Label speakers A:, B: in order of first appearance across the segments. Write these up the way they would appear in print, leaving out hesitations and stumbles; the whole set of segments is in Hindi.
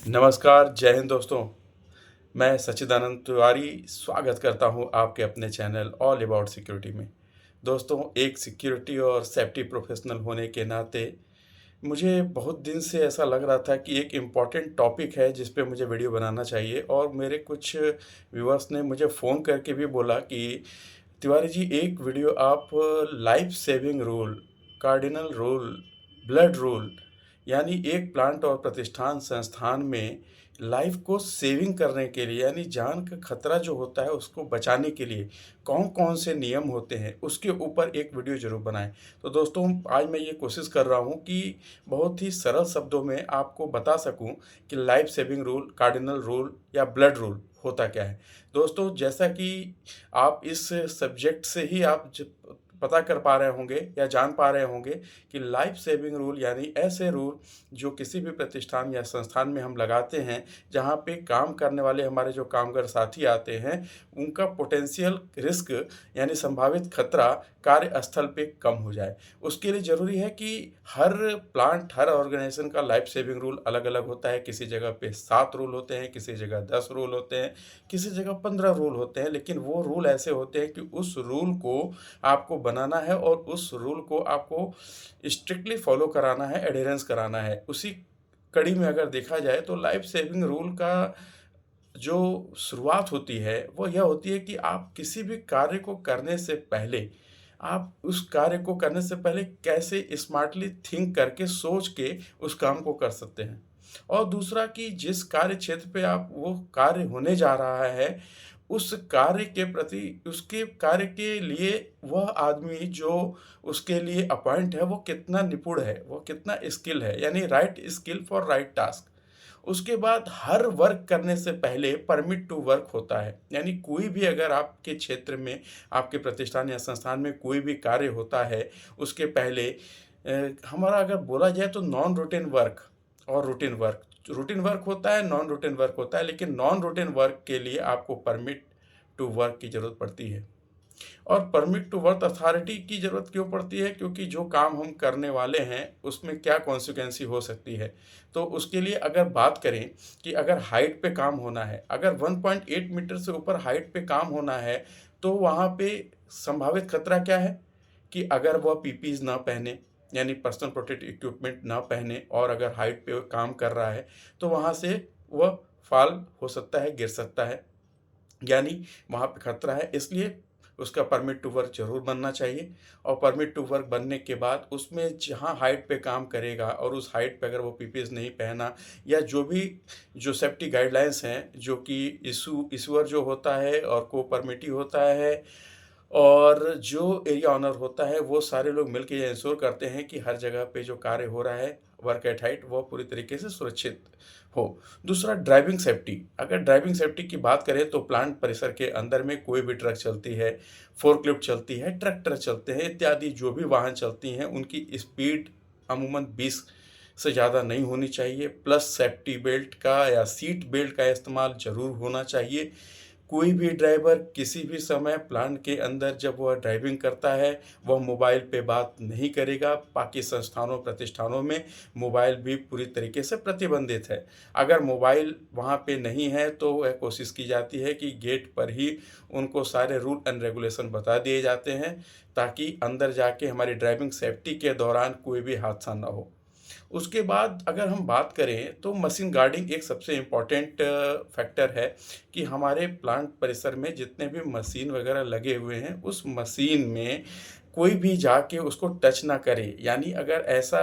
A: नमस्कार, जय हिंद दोस्तों। मैं सच्चिदानंद तिवारी स्वागत करता हूं आपके अपने चैनल ऑल अबाउट सिक्योरिटी में। दोस्तों, एक सिक्योरिटी और सेफ्टी प्रोफेशनल होने के नाते मुझे बहुत दिन से ऐसा लग रहा था कि एक इम्पॉर्टेंट टॉपिक है जिस पे मुझे वीडियो बनाना चाहिए और मेरे कुछ व्यूअर्स ने मुझे फ़ोन करके भी बोला कि तिवारी जी एक वीडियो आप life saving rule, cardinal rule, blood rule यानी एक प्लांट और प्रतिष्ठान संस्थान में लाइफ को सेविंग करने के लिए यानी जान का खतरा जो होता है उसको बचाने के लिए कौन-कौन से नियम होते हैं उसके ऊपर एक वीडियो ज़रूर बनाएँ। तो दोस्तों आज मैं ये कोशिश कर रहा हूँ कि बहुत ही सरल शब्दों में आपको बता सकूँ कि life saving rule, cardinal rule या ब्लड रूल होता क्या है। दोस्तों जैसा कि आप इस सब्जेक्ट से ही आप ज पता कर पा रहे होंगे या जान पा रहे होंगे कि लाइफ सेविंग रूल यानी ऐसे रूल जो किसी भी प्रतिष्ठान या संस्थान में हम लगाते हैं, जहाँ पे काम करने वाले हमारे जो कामगार साथी आते हैं, उनका पोटेंशियल रिस्क यानी संभावित खतरा कार्यस्थल पे कम हो जाए। उसके लिए ज़रूरी है कि हर प्लांट, हर ऑर्गेनाइज़ेशन का लाइफ सेविंग रूल अलग-अलग होता है। किसी जगह पे 7 रूल होते हैं, किसी जगह 10 रूल होते हैं, किसी जगह 15 रूल होते हैं, लेकिन वो रूल ऐसे होते हैं कि उस रूल को आपको बनाना है और उस रूल को आपको स्ट्रिक्टली फॉलो कराना है, एडहेरेंस कराना है। उसी कड़ी में अगर देखा जाए तो लाइफ सेविंग रूल का जो शुरुआत होती है, वो यह होती है कि आप किसी भी कार्य को करने से पहले, आप उस कार्य को करने से पहले कैसे स्मार्टली थिंक करके, सोच के उस काम को कर सकते हैं। और दूसरा कि जिस कार्य क्षेत्र पे आप वो कार्य होने जा रहा है, उस कार्य के प्रति उसके कार्य के लिए वह आदमी जो उसके लिए अपॉइंट है, वो कितना निपुण है, वो कितना स्किल है, यानी right skill for right task. उसके बाद हर वर्क करने से पहले परमिट टू वर्क होता है। यानी कोई भी अगर आपके क्षेत्र में, आपके प्रतिष्ठान या संस्थान में कोई भी कार्य होता है, उसके पहले हमारा अगर बोला जाए तो नॉन रूटीन वर्क और रूटीन वर्क। रूटीन वर्क होता है, नॉन रूटीन वर्क होता है, लेकिन नॉन रूटीन वर्क के लिए आपको परमिट टू वर्क की ज़रूरत पड़ती है। और परमिट टू वर्क अथॉरिटी की ज़रूरत क्यों पड़ती है? क्योंकि जो काम हम करने वाले हैं, उसमें क्या कॉन्सिक्वेंसी हो सकती है। तो उसके लिए अगर बात करें कि अगर हाइट पे काम होना है, अगर 1.8 मीटर से ऊपर हाइट पे काम होना है, तो वहाँ पे संभावित खतरा क्या है कि अगर वह पीपीईज़ ना पहने, यानी पर्सनल प्रोटेक्टिव इक्विपमेंट ना पहने और अगर हाइट पे काम कर रहा है, तो वहाँ से वह फ़ॉल हो सकता है, गिर सकता है। यानी वहाँ पे खतरा है, इसलिए उसका परमिट टू वर्क ज़रूर बनना चाहिए। और परमिट टू वर्क बनने के बाद उसमें जहाँ हाइट पे काम करेगा और उस हाइट पे अगर वो पीपीईज़ नहीं पहना या जो भी जो सेफ्टी गाइडलाइंस हैं, जो कि इश्यूअर जो होता है और को परमिटी होता है और जो एरिया ऑनर होता है, वो सारे लोग मिलके ये इंश्योर करते हैं कि हर जगह पे जो कार्य हो रहा है, वर्क एट हाइट, वो पूरी तरीके से सुरक्षित हो। दूसरा ड्राइविंग सेफ्टी। अगर ड्राइविंग सेफ्टी की बात करें तो प्लांट परिसर के अंदर में कोई भी ट्रक चलती है, फोर्कलिफ्ट चलती है, ट्रैक्टर चलते हैं, इत्यादि जो भी वाहन चलती हैं, उनकी स्पीड अमूमन 20 से ज़्यादा नहीं होनी चाहिए। प्लस सेफ्टी बेल्ट का या सीट बेल्ट का इस्तेमाल ज़रूर होना चाहिए। कोई भी ड्राइवर किसी भी समय प्लांट के अंदर जब वह ड्राइविंग करता है, वह मोबाइल पे बात नहीं करेगा। बाकी संस्थानों, प्रतिष्ठानों में मोबाइल भी पूरी तरीके से प्रतिबंधित है। अगर मोबाइल वहाँ पे नहीं है तो वह कोशिश की जाती है कि गेट पर ही उनको सारे रूल एंड रेगुलेशन बता दिए जाते हैं, ताकि अंदर जाके हमारी ड्राइविंग सेफ्टी के दौरान कोई भी हादसा ना हो। उसके बाद अगर हम बात करें तो मशीन गार्डिंग एक सबसे इम्पोर्टेंट फैक्टर है कि हमारे प्लांट परिसर में जितने भी मशीन वगैरह लगे हुए हैं, उस मशीन में कोई भी जाके उसको टच ना करे। यानी अगर ऐसा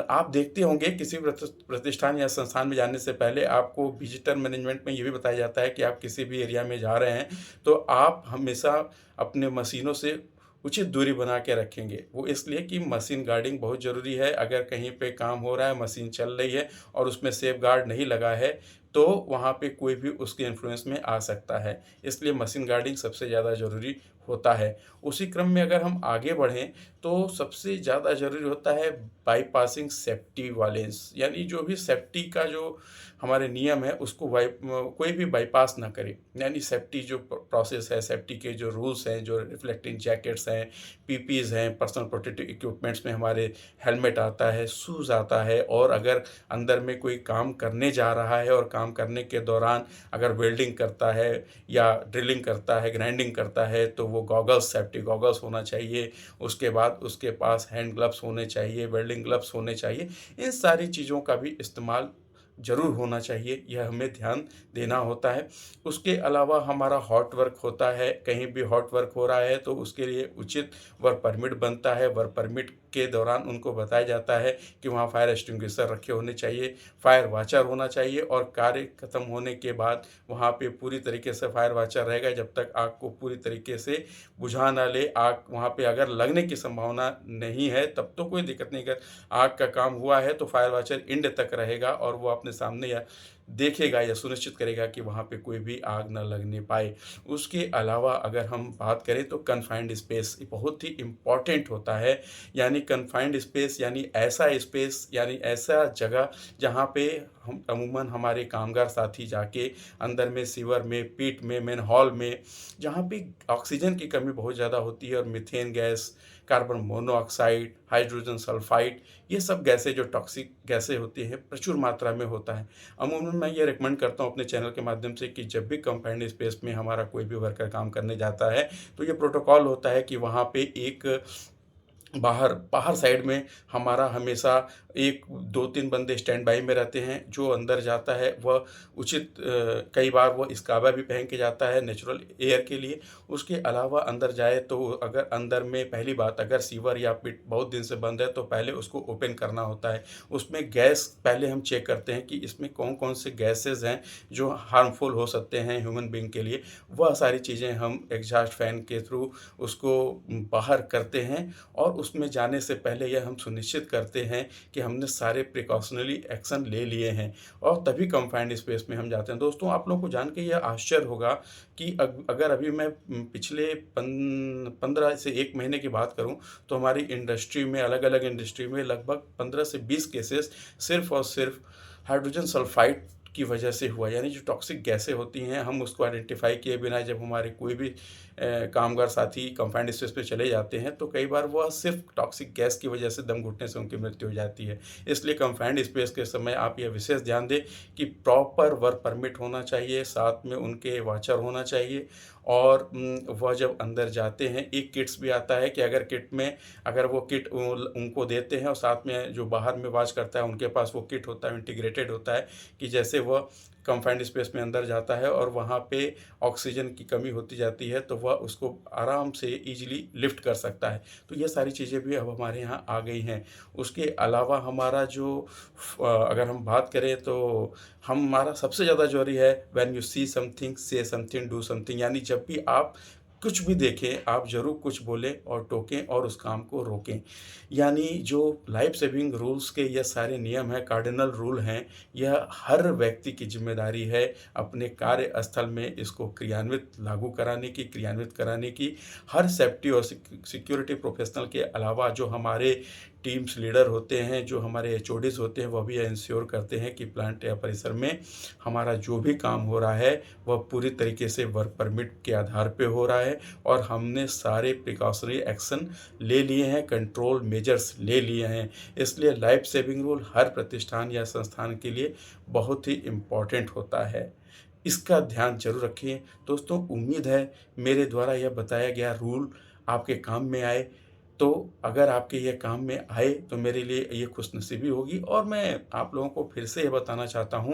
A: आप देखते होंगे किसी प्रतिष्ठान या संस्थान में जाने से पहले आपको विजिटर मैनेजमेंट में ये भी बताया जाता है कि आप किसी भी एरिया में जा रहे हैं, तो आप हमेशा अपने मशीनों से उचित दूरी बना के रखेंगे। वो इसलिए कि मशीन गार्डिंग बहुत ज़रूरी है। अगर कहीं पे काम हो रहा है, मशीन चल रही है और उसमें सेफगार्ड नहीं लगा है, तो वहाँ पे कोई भी उसके इन्फ्लुएंस में आ सकता है। इसलिए मशीन गार्डिंग सबसे ज़्यादा ज़रूरी होता है। उसी क्रम में अगर हम आगे बढ़ें तो सबसे ज़्यादा ज़रूरी होता है बाईपासिंग सेफ्टी वालेंस, यानी जो भी सेफ्टी का जो हमारे नियम है उसको कोई भी बाईपास ना करे। यानी सेफ्टी जो प्रोसेस है, सेफ्टी के जो रूल्स हैं, जो रिफ्लेक्टिंग जैकेट्स हैं, पीपीज़ हैं, पर्सनल प्रोटेक्टिव इक्विपमेंट्स में हमारे हेलमेट आता है, शूज़ आता है, और अगर अंदर में कोई काम करने जा रहा है और काम करने के दौरान अगर वेल्डिंग करता है या ड्रिलिंग करता है, ग्राइंडिंग करता है, तो वो गॉगल्स, सेफ्टी गॉगल्स होना चाहिए। उसके बाद उसके पास हैंड ग्लव्स होने चाहिए, वेल्डिंग ग्लव्स होने चाहिए। इन सारी चीज़ों का भी इस्तेमाल ज़रूर होना चाहिए, यह हमें ध्यान देना होता है। उसके अलावा हमारा हॉट वर्क होता है, कहीं भी हॉट वर्क हो रहा है तो उसके लिए उचित वर्क परमिट बनता है। वर्क परमिट के दौरान उनको बताया जाता है कि वहाँ फायर एक्सटिंग्विशर रखे होने चाहिए, फायर वॉचर होना चाहिए, और कार्य खत्म होने के बाद वहाँ पे पूरी तरीके से फायर वॉचर रहेगा जब तक आग को पूरी तरीके से बुझा ना ले। आग वहाँ पे अगर लगने की संभावना नहीं है तब तो कोई दिक्कत नहीं। अगर आग का काम हुआ है तो फायर वॉचर एंड तक रहेगा और वो अपने सामने या देखेगा या सुनिश्चित करेगा कि वहाँ पे कोई भी आग ना लगने पाए। उसके अलावा अगर हम बात करें तो कन्फाइंड स्पेस बहुत ही इम्पॉर्टेंट होता है। यानी कन्फाइंड स्पेस यानी ऐसा स्पेस, यानी ऐसा जगह जहाँ पे हम अमूमन हमारे कामगार साथी जाके अंदर में सीवर में, पिट में, मेन हॉल में, जहाँ पे ऑक्सीजन की कमी बहुत ज़्यादा होती है और methane gas, carbon monoxide, hydrogen sulphide, ये सब गैसें जो टॉक्सिक गैसें होती हैं प्रचुर मात्रा में होता है। अमूमन मैं ये रिकमेंड करता हूँ अपने चैनल के माध्यम से कि जब भी कंफाइंड स्पेस में हमारा कोई भी वर्कर काम करने जाता है तो ये प्रोटोकॉल होता है कि वहाँ पे एक बाहर बाहर साइड में हमारा हमेशा 1 2-3 बंदे स्टैंड बाई में रहते हैं। जो अंदर जाता है वह उचित कई बार वो स्कार्फ़ भी पहन के जाता है नेचुरल एयर के लिए। उसके अलावा अंदर जाए तो अगर अंदर में पहली बात अगर सीवर या पिट बहुत दिन से बंद है तो पहले उसको ओपन करना होता है। उसमें गैस पहले हम चेक करते हैं कि इसमें कौन-कौन से गैसेज़ हैं जो हार्मफुल हो सकते हैं ह्यूमन बीइंग के लिए। वह सारी चीज़ें हम एग्ज़ॉस्ट फैन के थ्रू उसको बाहर करते हैं, और उसमें जाने से पहले यह हम सुनिश्चित करते हैं कि हमने सारे प्रिकॉशनरी एक्शन ले लिए हैं, और तभी कन्फाइंड स्पेस में हम जाते हैं। दोस्तों, आप लोगों को जान के यह आश्चर्य होगा कि अगर अभी मैं पिछले 15 से 1 महीने की बात करूं तो हमारी इंडस्ट्री में, अलग-अलग इंडस्ट्री में लगभग 15 से 20 केसेस सिर्फ़ और सिर्फ़ हाइड्रोजन सल्फाइड की वजह से हुआ। यानी जो टॉक्सिक गैसें होती हैं हम उसको आइडेंटिफ़ाई किए बिना जब हमारे कोई भी कामगार साथी कन्फाइंड स्पेस पे चले जाते हैं तो कई बार वह सिर्फ़ टॉक्सिक गैस की वजह से दम घुटने से उनकी मृत्यु हो जाती है। इसलिए कन्फाइंड स्पेस के समय आप यह विशेष ध्यान दें कि प्रॉपर वर्क परमिट होना चाहिए, साथ में उनके वॉचर होना चाहिए, और वह जब अंदर जाते हैं एक किट्स भी आता है कि अगर किट में अगर वो किट उनको देते हैं और साथ में जो बाहर में वॉच करता है उनके पास वो किट होता है, इंटीग्रेटेड होता है कि जैसे वह कन्फाइंड स्पेस में अंदर जाता है और वहाँ पे ऑक्सीजन की कमी होती जाती है तो वह उसको आराम से ईज़िली लिफ्ट कर सकता है। तो ये सारी चीज़ें भी अब हमारे यहाँ आ गई हैं। उसके अलावा हमारा जो अगर हम बात करें तो हमारा सबसे ज़्यादा ज़रूरी है व्हेन यू सी समथिंग से समथिंग डू समथिंग, यानी जब भी आप कुछ भी देखें आप ज़रूर कुछ बोलें और टोकें और उस काम को रोकें। यानी जो लाइफ सेविंग रूल्स के ये सारे नियम हैं, कार्डिनल रूल हैं, यह हर व्यक्ति की ज़िम्मेदारी है अपने कार्यस्थल में इसको लागू कराने की, क्रियान्वित कराने की। हर सेफ्टी और सिक्योरिटी प्रोफ़ेशनल के अलावा जो हमारे टीम्स लीडर होते हैं, जो हमारे एचओडीज़ होते हैं, वह भी इंश्योर करते हैं कि प्लांट या परिसर में हमारा जो भी काम हो रहा है, वह पूरी तरीके से वर्क परमिट के आधार पे हो रहा है और हमने सारे प्रिकॉशनरी एक्शन ले लिए हैं, कंट्रोल मेजर्स ले लिए हैं। इसलिए लाइफ सेविंग रूल हर प्रतिष्ठान या संस्थान के लिए बहुत ही इम्पोर्टेंट होता है। इसका ध्यान ज़रूर रखें। दोस्तों, उम्मीद है मेरे द्वारा यह बताया गया रूल आपके काम में आए। तो अगर आपके ये काम में आए तो मेरे लिए ये खुशनसीबी होगी, और मैं आप लोगों को फिर से ये बताना चाहता हूँ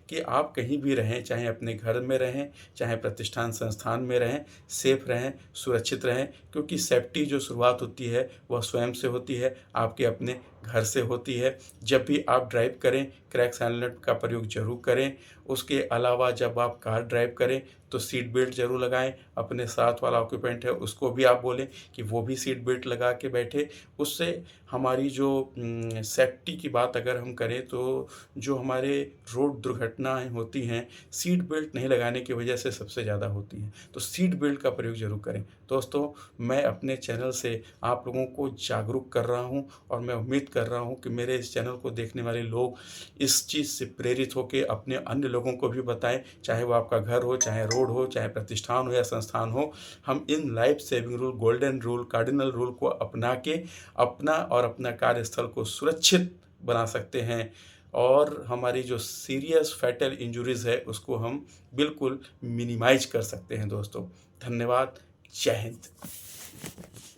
A: कि आप कहीं भी रहें, चाहे अपने घर में रहें, चाहे प्रतिष्ठान संस्थान में रहें, सेफ रहें, सुरक्षित रहें, क्योंकि सेफ्टी जो शुरुआत होती है वह स्वयं से होती है, आपके अपने घर से होती है। जब भी आप ड्राइव करें, क्रैक्स हेलमेट का प्रयोग ज़रूर करें। उसके अलावा जब आप कार ड्राइव करें तो सीट बेल्ट ज़रूर लगाएँ। अपने साथ वाला ऑक्यूपेंट है उसको भी आप बोलें कि वो भी सीट बेल्ट लगा के बैठे। उससे हमारी जो सेफ्टी की बात अगर हम करें तो जो हमारे रोड दुर्घटनाएँ होती हैं, सीट बेल्ट नहीं लगाने की वजह से सबसे ज़्यादा होती हैं। तो सीट बेल्ट का प्रयोग ज़रूर करें। दोस्तों, मैं अपने चैनल से आप लोगों को जागरूक कर रहा हूँ और मैं उम्मीद कर रहा हूँ कि मेरे इस चैनल को देखने वाले लोग इस चीज़ से प्रेरित होके अपने अन्य लोगों को भी बताएँ, चाहे वो आपका घर हो, चाहे रोड हो, चाहे प्रतिष्ठान हो या संस्थान हो। हम in life saving rule, golden rule, cardinal rule को अपना के अपना और अपना कार्यस्थल को सुरक्षित बना सकते हैं और हमारी जो सीरियस फैटल इंजरीज़ है उसको हम बिल्कुल मिनिमाइज़ कर सकते हैं दोस्तों। धन्यवाद। जय हिंद।